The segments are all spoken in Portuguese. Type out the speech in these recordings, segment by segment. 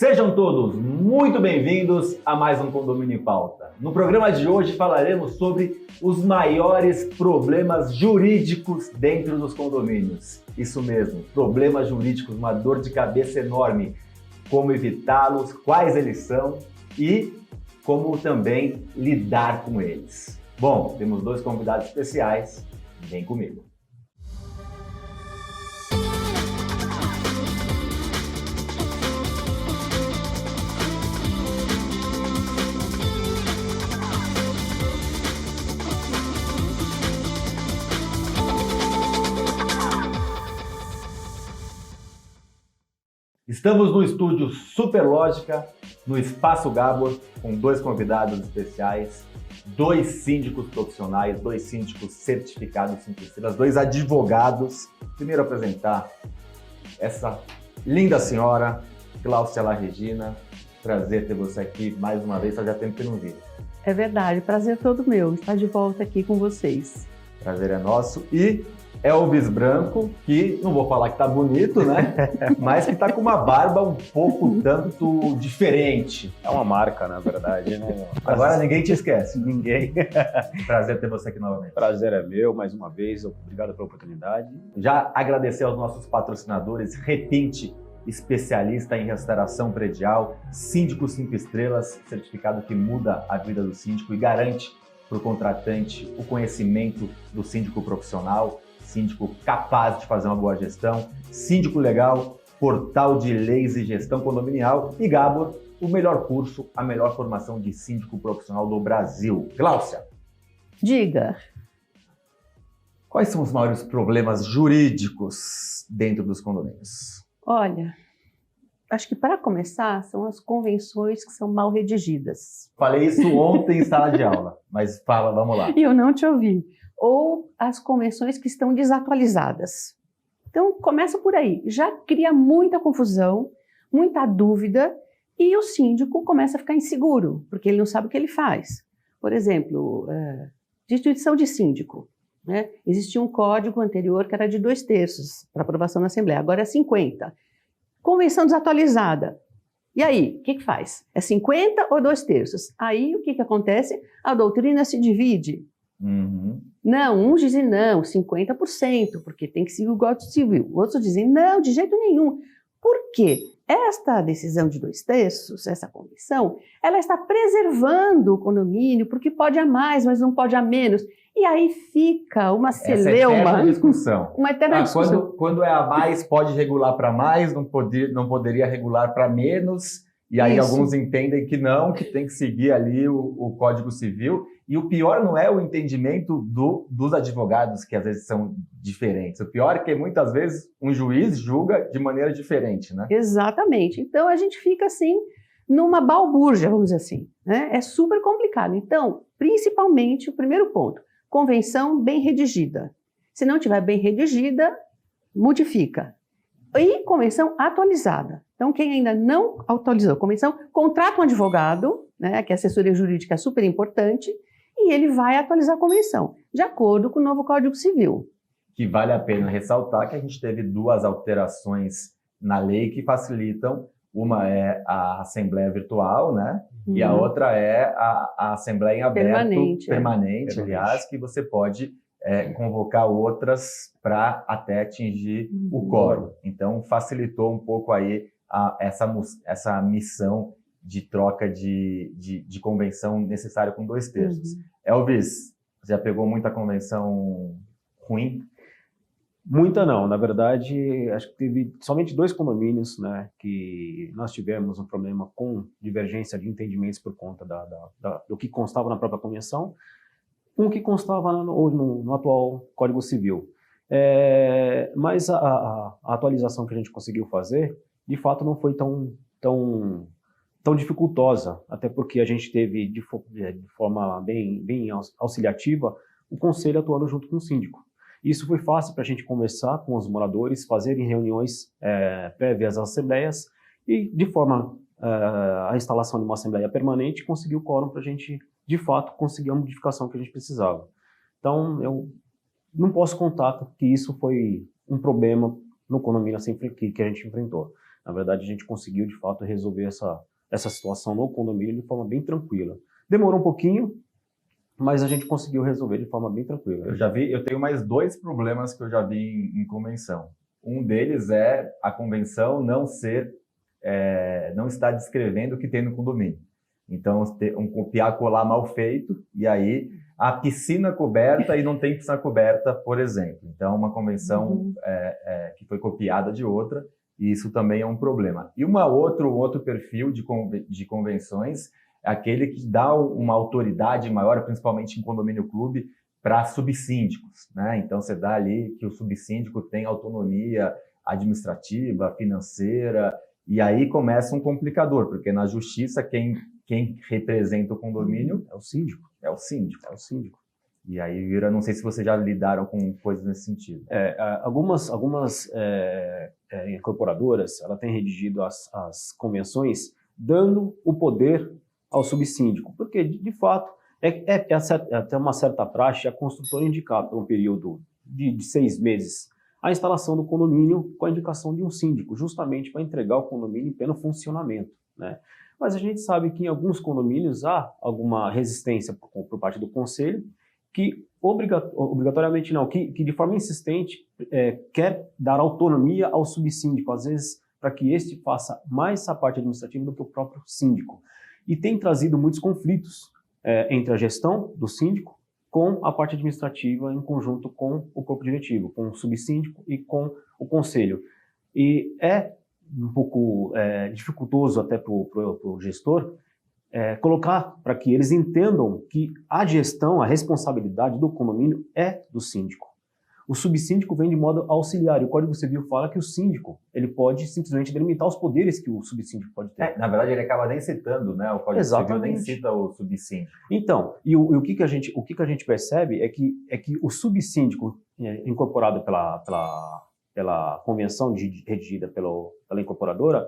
Sejam todos muito bem-vindos a mais um Condomínio em Pauta. No programa de hoje falaremos sobre os maiores problemas jurídicos dentro dos condomínios. Isso mesmo, problemas jurídicos, uma dor de cabeça enorme. Como evitá-los, quais eles são e como também lidar com eles. Bom, temos dois convidados especiais, vem comigo. Estamos no estúdio Superlógica, no Espaço Gabor, com dois convidados especiais, dois síndicos profissionais, dois síndicos certificados 5 estrelas, dois advogados. Primeiro apresentar essa linda senhora, Gláucia La Regina. Prazer ter você aqui mais uma vez, fazia tempo que não vi. É verdade, prazer todo meu estar de volta aqui com vocês. Prazer é nosso. E Elvis Branco, que não vou falar que tá bonito, né? Mas que tá com uma barba um pouco tanto diferente. É uma marca, na verdade, né? Agora ninguém te esquece. Ninguém. Prazer ter você aqui novamente. Prazer é meu, mais uma vez. Obrigado pela oportunidade. Já agradecer aos nossos patrocinadores, Repinte, especialista em restauração predial, síndico 5 estrelas, certificado que muda a vida do síndico e garante para o contratante o conhecimento do síndico profissional, síndico capaz de fazer uma boa gestão, Síndico Legal, portal de leis e gestão condominial e Gabor, o melhor curso, a melhor formação de síndico profissional do Brasil. Gláucia, Diga. quais são os maiores problemas jurídicos dentro dos condomínios? Olha, acho que para começar são as convenções que são mal redigidas. Falei isso ontem em sala de aula, mas fala, vamos lá. E eu não te ouvi. Ou as convenções que estão desatualizadas. Então, começa por aí. Já cria muita confusão, muita dúvida, e o síndico começa a ficar inseguro, porque ele não sabe o que ele faz. Por exemplo, destituição de síndico, né? Existia um código anterior que era de 2/3 para aprovação na Assembleia, agora é 50. Convenção desatualizada. E aí, o que faz? É 50 ou 2/3? Aí, o que acontece? A doutrina se divide. Uhum. Não, uns dizem não, 50%, porque tem que seguir o Código Civil. Outros dizem não, de jeito nenhum. Por quê? Esta decisão de 2/3, essa convenção, ela está preservando o condomínio, porque pode a mais, mas não pode a menos. E aí fica uma celeuma. Essa eterna discussão. Uma eterna discussão. Quando é a mais, pode regular para mais, não poderia regular para menos. E aí Isso. Alguns entendem que não, que tem que seguir ali o Código Civil. E o pior não é o entendimento dos advogados, que às vezes são diferentes. O pior é que muitas vezes um juiz julga de maneira diferente, né? Exatamente. Então a gente fica assim, numa balbúrdia, vamos dizer assim, né? É super complicado. Então, principalmente, o primeiro ponto, convenção bem redigida. Se não tiver bem redigida, modifica. E convenção atualizada. Então, quem ainda não atualizou a convenção, contrata um advogado, né, que a assessoria jurídica é super importante, e ele vai atualizar a convenção, de acordo com o novo Código Civil. Que vale a pena ressaltar que a gente teve duas alterações na lei que facilitam. Uma é a Assembleia Virtual, né? Uhum. E a outra é a Assembleia em aberto, permanente, aliás, que você pode convocar outras para até atingir o quórum. Então, facilitou um pouco aí essa missão de troca de convenção necessária com 2/3. Elvis, você já pegou muita convenção ruim? Muita não. Na verdade, acho que teve somente 2 condomínios, né, que nós tivemos um problema com divergência de entendimentos por conta do que constava na própria convenção, um que constava no atual Código Civil. Mas a atualização que a gente conseguiu fazer, de fato, não foi tão dificultosa, até porque a gente teve, de forma bem auxiliativa, o conselho atuando junto com o síndico. Isso foi fácil para a gente conversar com os moradores, fazerem reuniões prévias às assembleias e, de forma a instalação de uma assembleia permanente, conseguir o quórum para a gente, de fato, conseguir a modificação que a gente precisava. Então, eu não posso contar que isso foi um problema no condomínio assim, que a gente enfrentou. Na verdade, a gente conseguiu, de fato, resolver essa situação no condomínio de forma bem tranquila. Demorou um pouquinho, mas a gente conseguiu resolver de forma bem tranquila. Eu tenho mais 2 problemas que eu já vi em convenção. Um deles é a convenção não estar descrevendo o que tem no condomínio. Então, um copiar-colar mal feito, e aí a piscina coberta e não tem piscina coberta, por exemplo. Então, uma convenção que foi copiada de outra, e isso também é um problema. E um outro perfil de convenções é aquele que dá uma autoridade maior, principalmente em condomínio clube, para subsíndicos, né? Então, você dá ali que o subsíndico tem autonomia administrativa, financeira, e aí começa um complicador, porque na justiça quem representa o condomínio é o síndico. É o síndico. É o síndico. E aí, Vira, não sei se vocês já lidaram com coisas nesse sentido. Algumas incorporadoras, ela tem redigido as convenções dando o poder ao subsíndico, porque, de fato, até uma certa praxe a construtora indicar por um período de 6 meses a instalação do condomínio com a indicação de um síndico, justamente para entregar o condomínio em pleno funcionamento, né? Mas a gente sabe que em alguns condomínios há alguma resistência por parte do conselho, que obrigatoriamente não, que de forma insistente quer dar autonomia ao subsíndico, às vezes para que este faça mais essa parte administrativa do que o próprio síndico. E tem trazido muitos conflitos entre a gestão do síndico com a parte administrativa em conjunto com o corpo diretivo, com o subsíndico e com o conselho. E é um pouco dificultoso até para o gestor colocar para que eles entendam que a gestão, a responsabilidade do condomínio é do síndico. O subsíndico vem de modo auxiliar, e o Código Civil fala que o síndico ele pode simplesmente delimitar os poderes que o subsíndico pode ter. Na verdade, ele acaba nem citando, né? O Código Civil nem cita o subsíndico. Então, e o que a gente percebe é que o subsíndico incorporado pela convenção redigida pela incorporadora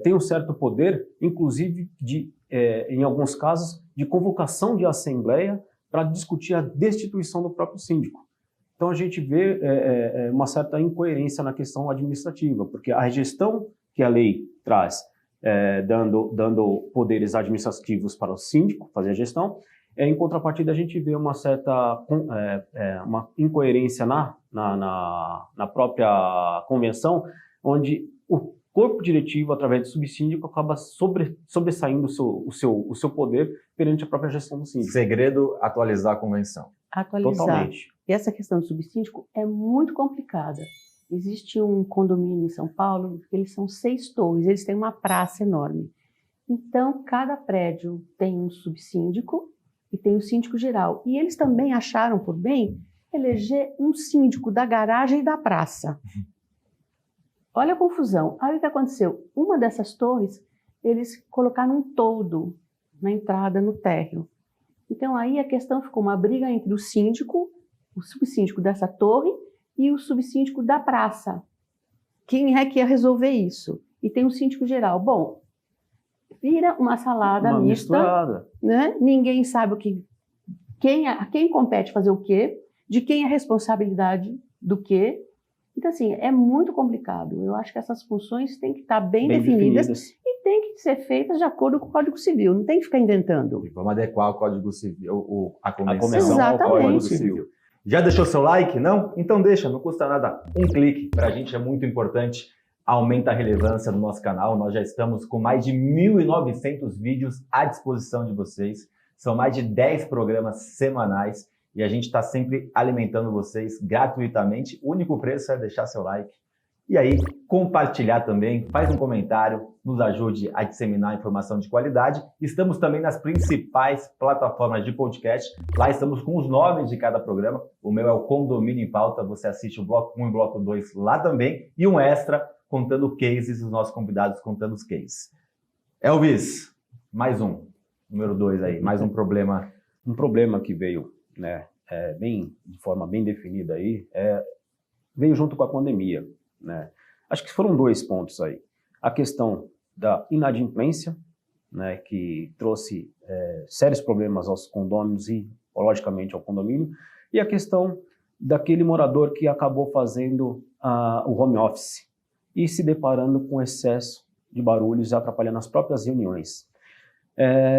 tem um certo poder, inclusive em alguns casos, de convocação de assembleia para discutir a destituição do próprio síndico. Então a gente vê uma certa incoerência na questão administrativa, porque a gestão que a lei traz, dando poderes administrativos para o síndico fazer a gestão, em contrapartida a gente vê uma certa uma incoerência na própria convenção, onde o corpo diretivo, através do subsíndico, acaba sobressaindo o seu poder perante a própria gestão do síndico. Segredo, atualizar a convenção. Atualizar. Totalmente. E essa questão do subsíndico é muito complicada. Existe um condomínio em São Paulo, eles são 6 torres, eles têm uma praça enorme. Então, cada prédio tem um subsíndico e tem o síndico geral. E eles também acharam por bem eleger um síndico da garagem e da praça. Olha a confusão. Aí o que aconteceu? Uma dessas torres, eles colocaram um toldo na entrada, no térreo. Então aí a questão ficou uma briga entre o síndico, o subsíndico dessa torre e o subsíndico da praça. Quem é que ia resolver isso? E tem um síndico geral. Bom, vira uma salada mista, né? Ninguém sabe quem compete fazer o quê, de quem é a responsabilidade do quê. Então, assim, é muito complicado. Eu acho que essas funções têm que estar bem definidas e têm que ser feitas de acordo com o Código Civil. Não tem que ficar inventando. E vamos adequar o Código Civil, a convenção ao Código Civil. Já deixou seu like? Não? Então deixa, não custa nada. Um clique, para a gente é muito importante. Aumenta a relevância do nosso canal. Nós já estamos com mais de 1.900 vídeos à disposição de vocês. São mais de 10 programas semanais. E a gente está sempre alimentando vocês gratuitamente. O único preço é deixar seu like. E aí, compartilhar também, faz um comentário, nos ajude a disseminar informação de qualidade. Estamos também nas principais plataformas de podcast. Lá estamos com os nomes de cada programa. O meu é o Condomínio em Pauta. Você assiste o Bloco 1 e o Bloco 2 lá também. E um extra contando cases, os nossos convidados contando os cases. Elvis, mais um. Número 2 aí, mais um problema. Um problema que veio, né, de forma bem definida aí, veio junto com a pandemia, né? Acho que foram 2 pontos aí. A questão da inadimplência, né, que trouxe sérios problemas aos condôminos e, logicamente, ao condomínio, e a questão daquele morador que acabou fazendo o home office. e se deparando com excesso de barulhos e atrapalhando as próprias reuniões.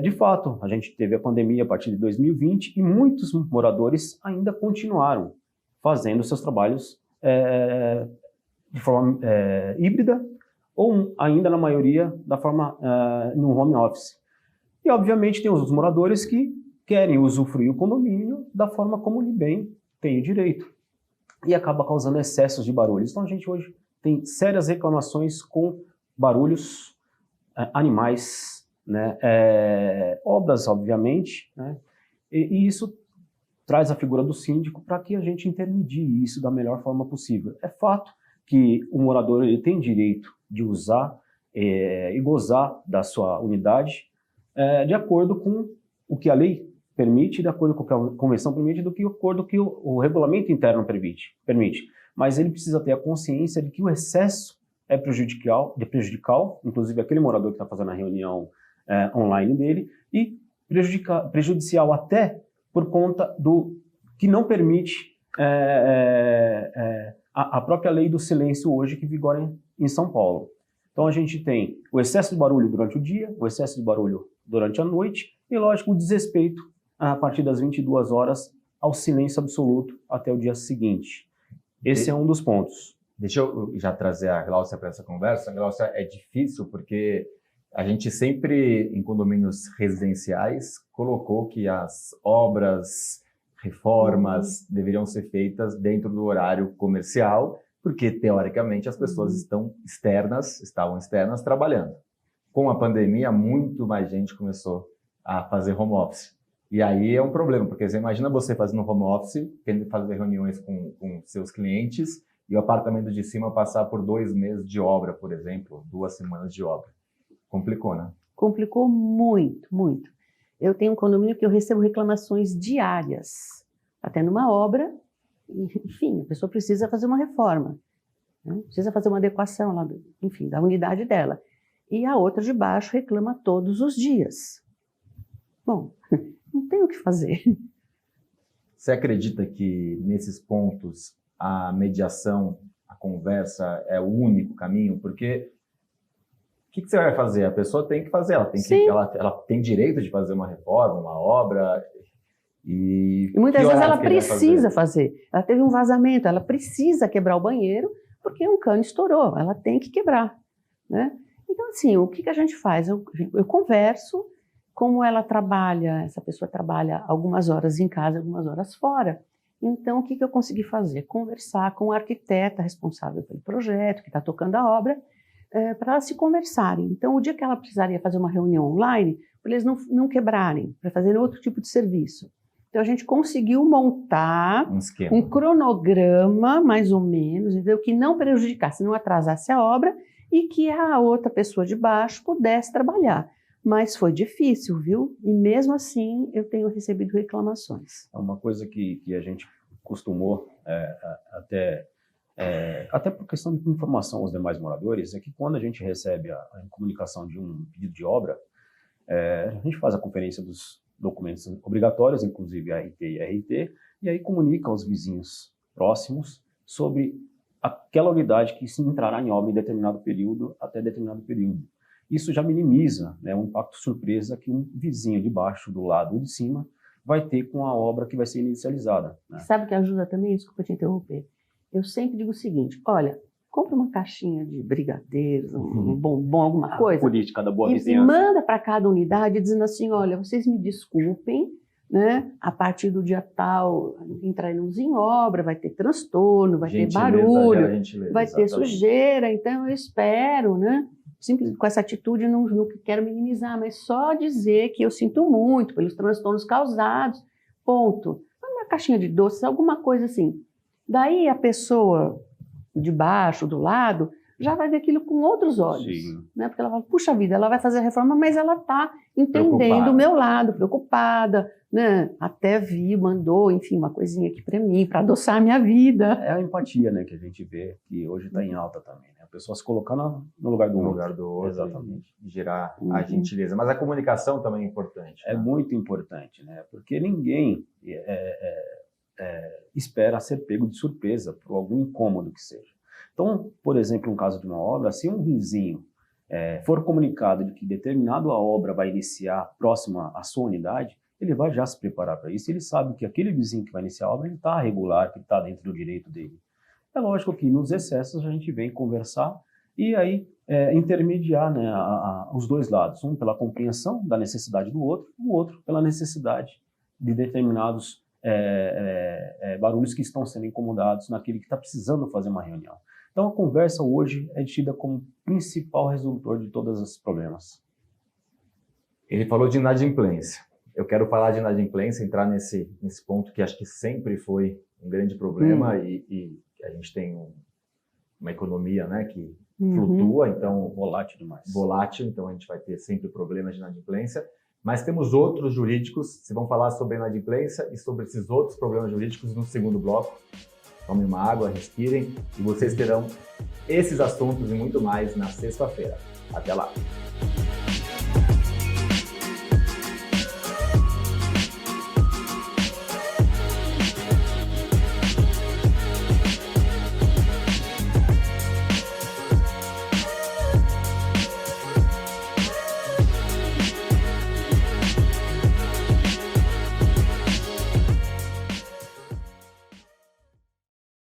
De fato, a gente teve a pandemia a partir de 2020 e muitos moradores ainda continuaram fazendo seus trabalhos de forma híbrida ou ainda, na maioria, da forma no home office. E, obviamente, tem os moradores que querem usufruir o condomínio da forma como lhe bem tem o direito e acaba causando excessos de barulhos. Então, a gente hoje tem sérias reclamações com barulhos, animais, né, obras, obviamente, né, e isso traz a figura do síndico para que a gente intermedie isso da melhor forma possível. É fato que o morador ele tem direito de usar e gozar da sua unidade de acordo com o que a lei permite, de acordo com o que a convenção permite, de acordo com o que o regulamento interno permite. Mas ele precisa ter a consciência de que o excesso é prejudicial, inclusive aquele morador que está fazendo a reunião online dele, e prejudicial até por conta do que não permite a própria lei do silêncio hoje que vigora em São Paulo. Então a gente tem o excesso de barulho durante o dia, o excesso de barulho durante a noite e, lógico, o desrespeito a partir das 22 horas ao silêncio absoluto até o dia seguinte. Esse é um dos pontos. Deixa eu já trazer a Gláucia para essa conversa. A Gláucia, é difícil porque a gente sempre, em condomínios residenciais, colocou que as obras, reformas deveriam ser feitas dentro do horário comercial, porque, teoricamente, as pessoas estavam externas trabalhando. Com a pandemia, muito mais gente começou a fazer home office. E aí é um problema, porque você imagina você fazendo home office, tendo que fazer reuniões com seus clientes, e o apartamento de cima passar por 2 meses de obra, por exemplo, 2 semanas de obra. Complicou, né? Complicou muito, muito. Eu tenho um condomínio que eu recebo reclamações diárias, até numa obra, enfim, a pessoa precisa fazer uma reforma, né? Precisa fazer uma adequação lá, enfim, da unidade dela. E a outra de baixo reclama todos os dias. Bom, não tem o que fazer. Você acredita que nesses pontos a mediação, a conversa é o único caminho? Porque o que você vai fazer? A pessoa tem que fazer, ela tem direito de fazer uma reforma, uma obra. E muitas vezes ela precisa fazer. Ela teve um vazamento, ela precisa quebrar o banheiro porque um cano estourou, ela tem que quebrar, né? Então, assim, o que a gente faz? Eu converso, como ela trabalha, essa pessoa trabalha algumas horas em casa, algumas horas fora. Então, o que eu consegui fazer? Conversar com o arquiteta responsável pelo projeto, que está tocando a obra, para elas se conversarem. Então, o dia que ela precisaria fazer uma reunião online, para eles não quebrarem, para fazer outro tipo de serviço. Então, a gente conseguiu montar um cronograma, mais ou menos, entendeu? Que não prejudicasse, não atrasasse a obra e que a outra pessoa de baixo pudesse trabalhar. Mas foi difícil, viu? E mesmo assim, eu tenho recebido reclamações. É uma coisa que a gente costumou, até por questão de informação aos demais moradores, é que quando a gente recebe a comunicação de um pedido de obra, a gente faz a conferência dos documentos obrigatórios, inclusive a RT e a RT, e aí comunica aos vizinhos próximos sobre aquela unidade que se entrará em obra em determinado período até determinado período. Isso já minimiza, né, o impacto surpresa que um vizinho de baixo, do lado de cima, vai ter com a obra que vai ser inicializada, né? Sabe o que ajuda também? Desculpa te interromper. Eu sempre digo o seguinte, olha, compra uma caixinha de brigadeiros, um bombom, alguma coisa. A política da boa vizinhança. E manda para cada unidade dizendo assim, olha, vocês me desculpem, né? A partir do dia tal, entraremos em obra, vai ter transtorno, vai ter barulho, vai ter sujeira, então eu espero, né? Simples, com essa atitude, não quero minimizar, mas só dizer que eu sinto muito pelos transtornos causados, ponto. Uma caixinha de doces, alguma coisa assim. Daí a pessoa de baixo, do lado, já vai ver aquilo com outros olhos. Né? Porque ela fala, puxa vida, ela vai fazer a reforma, mas ela está entendendo o meu lado, preocupada, né? Até mandou, enfim, uma coisinha aqui para mim, para adoçar a minha vida. É a empatia, né, que a gente vê, que hoje está em alta também, né? A pessoa se colocar no lugar do outro. Exatamente. Gerar a gentileza. Mas a comunicação também é importante. É muito importante, né? Porque ninguém espera ser pego de surpresa por algum incômodo que seja. Então, por exemplo, no caso de uma obra, se um vizinho for comunicado de que determinada obra vai iniciar próxima à sua unidade, ele vai já se preparar para isso, ele sabe que aquele vizinho que vai iniciar a obra, ele está regular, que está dentro do direito dele. É lógico que nos excessos a gente vem conversar e aí intermediar, né, os dois lados, um pela compreensão da necessidade do outro, o outro pela necessidade de determinados barulhos que estão sendo incomodados naquele que está precisando fazer uma reunião. Então a conversa hoje é tida como principal resolutor de todos esses problemas. Ele falou de inadimplência. Eu quero falar de inadimplência, entrar nesse ponto que acho que sempre foi um grande problema e a gente tem uma economia, né, que flutua, então volátil demais. Volátil, então a gente vai ter sempre problemas de inadimplência. Mas temos outros jurídicos, que vão falar sobre a inadimplência e sobre esses outros problemas jurídicos no segundo bloco. Tomem uma água, respirem e vocês terão esses assuntos e muito mais na sexta-feira. Até lá!